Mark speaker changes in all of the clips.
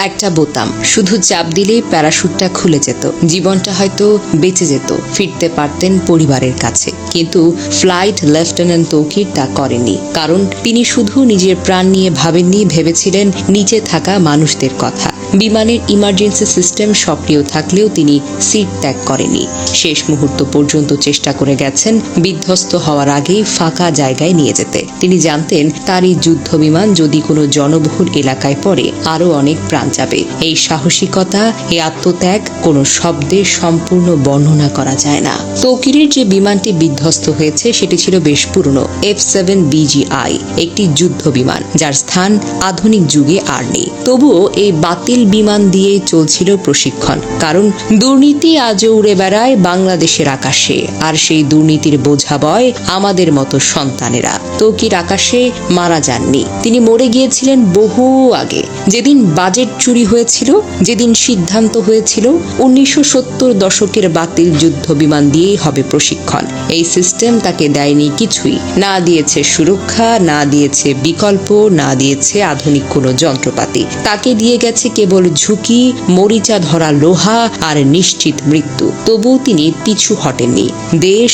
Speaker 1: একটা বোতাম, শুধু চাপ দিলেই প্যারাশুটটা খুলে যেত, জীবনটা হয়তো বেঁচে যেত, ফিরতে পারতেন পরিবারের কাছে। কিন্তু ফ্লাইট লেফটেন্যান্ট তৌকির তা করেনি, কারণ তিনি শুধু নিজের প্রাণ নিয়ে ভাবেননি, ভেবেছিলেন নিচে থাকা মানুষদের কথা। বিমানের ইমার্জেন্সি সিস্টেম সক্রিয় থাকলেও তিনি সিট ত্যাগ করেনি। শেষ মুহূর্ত পর্যন্ত চেষ্টা করে গেছেন বিধ্বস্ত হওয়ার আগেই ফাঁকা জায়গায় নিয়ে যেতে। তিনি জানতেন তার এই যুদ্ধ বিমান যদি কোনো জনবহুল এলাকায় পড়ে আরও অনেক প্রাণ যাবে। এই সাহসিকতা, এই আত্মত্যাগ কোনো শব্দে সম্পূর্ণ বর্ণনা করা যায় না। তৌকিরের যে বিমানটি বিধ্বস্ত হয়েছে সেটি ছিল বেশ পুরনো F-7BGI, একটি যুদ্ধ বিমান যার স্থান আধুনিক যুগে আর নেই। তবুও এই বাতিল বিমান দিয়ে চলছিল প্রশিক্ষণ, কারণ দুর্নীতি আজও উড়ে বেড়ায় বাংলাদেশের আকাশে, আর সেই দুর্নীতির বোঝা বয় আমাদের মতো সন্তানেরা। তৌকির আকাশে মারা যাননি, তিনি মরে গিয়েছিলেন বহু আগে। যেদিন বাজেট চুরি হয়েছিল, যেদিন সিদ্ধান্ত হয়েছিল 1970 দশকের বাতিল যুদ্ধ বিমান দিয়েই হবে প্রশিক্ষণ, এই সিস্টেম তাকে দেয়নি কিছুই। না দিয়েছে সুরক্ষা, না দিয়েছে বিকল্প, না দিয়েছে আধুনিক কোনো যন্ত্রপাতি। তাকে দিয়ে গেছে কেবল ঝুঁকি, মরিচা ধরা লোহা আর নিশ্চিত মৃত্যু। তবু তিনি পিছু হটেননি। দেশ,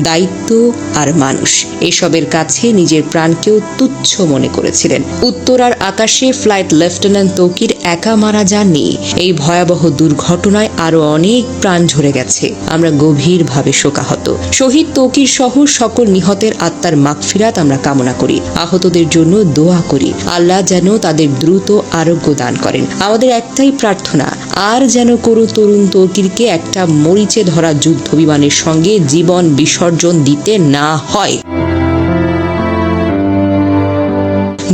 Speaker 1: দায়িত্ব আর মানুষ, এসবের কাছে নিজের প্রাণকেও তুচ্ছ মনে করেছিলেন। উত্তরার আকাশে ফ্লাইট লেফটেন্যান্ট তৌকির একা মারা যাননি। এই ভয়াবহ দুর্ঘটনায় আরো অনেক প্রাণ ঝরে গেছে। আমরা গভীরভাবে শোকাহত। শহীদ তৌকির সহ সকল নিহতের আত্মার মাগফিরাত আমরা কামনা করি। আহতদের জন্য দোয়া করি, আল্লাহ যেন তাদের দ্রুত আরোগ্য দান করেন। আমাদের একটাই প্রার্থনা, আর যেন কোনো তরুণ তৌকিরকে একটা মরিচে ধরা যুদ্ধ বিমানের সঙ্গে জীবন বিসর্জন দিতে না হয়।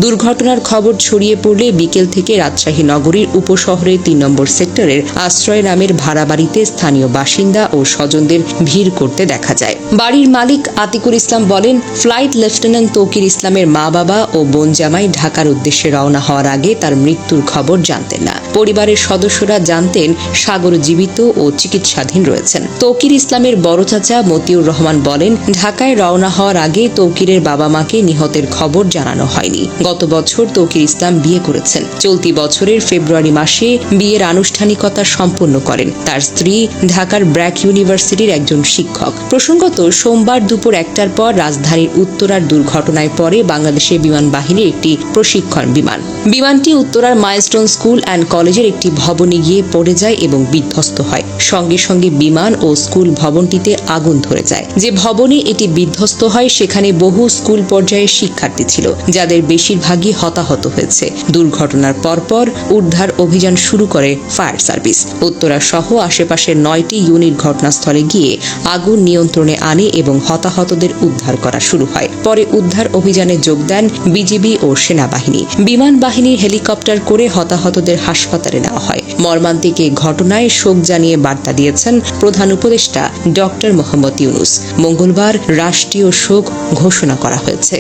Speaker 1: দুর্ঘটনার খবর ছড়িয়ে পড়লে বিকেল থেকে রাজশাহী নগরীর উপশহরের 3 নম্বর সেক্টরের আশ্রয় নামের ভাড়া বাড়িতে স্থানীয় বাসিন্দা ও স্বজনদের ভিড় করতে দেখা যায়। বাড়ির মালিক আতিকুল ইসলাম বলেন, ফ্লাইট লেফটেন্যান্ট তৌকির ইসলামের মা বাবা ও বোন জামাই ঢাকার উদ্দেশ্যে রওনা হওয়ার আগে তার মৃত্যুর খবর জানতেন না। পরিবারের সদস্যরা জানতেন সাগর জীবিত ও চিকিৎসাধীন রয়েছেন। তৌকির ইসলামের বড় চাচা মতিউর রহমান বলেন, ঢাকায় রওনা হওয়ার আগে তৌকিরের বাবা মাকে নিহতের খবর জানানো হয়নি। গত বছর তৌকির ইসলাম বিয়ে করেছেন। চলতি বছরের ফেব্রুয়ারি মাসে বিয়ের আনুষ্ঠানিকতা সম্পন্ন করেন। তার স্ত্রী ঢাকার ব্র্যাক ইউনিভার্সিটির একজন শিক্ষক। প্রসঙ্গত, সোমবার দুপুর 1টার পর রাজধানীর উত্তরার দুর্ঘটনায় পরে বাংলাদেশের বিমান বাহিনীর একটি প্রশিক্ষণ বিমান। বিমানটি উত্তরার মাইলস্টোন স্কুল অ্যান্ড কলেজের একটি ভবনে গিয়ে পড়ে যায় এবং বিধ্বস্ত হয়। সঙ্গে সঙ্গে বিমান ও স্কুল ভবনটিতে আগুন ধরে যায়। যে ভবনে এটি বিধ্বস্ত হয় সেখানে বহু স্কুল পর্যায়ের শিক্ষার্থী ছিল, যাদের বেশিরভাগই হতাহত হয়েছে। দুর্ঘটনার পরপর উদ্ধার অভিযান শুরু করে ফায়ার সার্ভিস। উত্তরা সহ আশেপাশের 9টি ইউনিট ঘটনাস্থলে গিয়ে আগুন নিয়ন্ত্রণে আনে এবং হতাহতদের উদ্ধার করা শুরু হয়। পরে উদ্ধার অভিযানে যোগ দেন বিজিবি ও সেনাবাহিনী। বিমান বাহিনীর হেলিকপ্টার করে হতাহতদের হাসপাতালে নেওয়া হয়। মর্মান্তিক এই ঘটনায় শোক জানিয়ে বার্তা দিয়েছেন প্রধান উপদেষ্টা ডক্টর মোহাম্মদ ইউনূস। মঙ্গলবার রাষ্ট্রীয় শোক ঘোষণা করা হয়েছে।